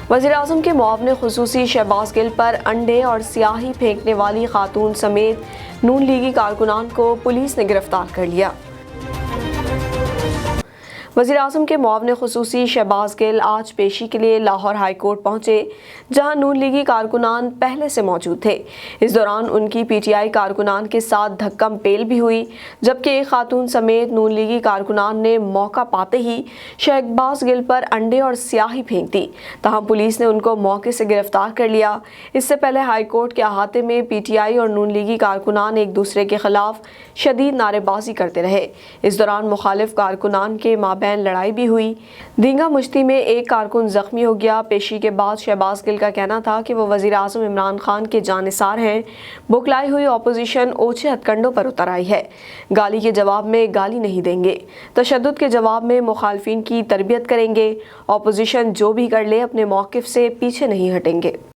वज़ीर-ए-आज़म के मुआविन ख़ुसूसी शहबाज गिल पर अंडे और स्याही फेंकने वाली खातून समेत नून लीगी कारकुनान को पुलिस ने गिरफ्तार कर लिया। वज़ीर-ए-आज़म के मुआविन ख़ुसूसी शहबाज गिल आज पेशी के लिए लाहौर हाई कोर्ट पहुंचे, जहां नून लीगी कारकुनान पहले से मौजूद थे। इस दौरान उनकी पीटीआई कारकुनान के साथ धक्कम पेल भी हुई, जबकि एक खातून समेत नून लीगी कारकुनान ने मौका पाते ही शहबाज गिल पर अंडे और स्याही फेंक दी। तहां पुलिस ने उनको मौके से गिरफ्तार कर लिया। इससे पहले हाई कोर्ट के अहाते में पीटीआई और नून लीगी कारकुनान एक दूसरे के खिलाफ शदीद नारेबाजी करते रहे। इस दौरान मुखालिफ कारकुनान के माबैन लड़ाई भी हुई। दींगा मुश्ती में एक कारकुन जख्मी हो गया। पेशी के बाद शहबाज गिल का कहना था कि वो वज़ीर-ए-आज़म इमरान खान के जानिसार हैं। बुखलाई हुई अपोजिशन ओछे हथकंडों पर उतर आई है। गाली के जवाब में गाली नहीं देंगे, तशद्दुद के जवाब में मुखालफिन की तरबियत करेंगे। अपोजिशन जो भी कर ले अपने मौक़िफ़ से पीछे नहीं हटेंगे।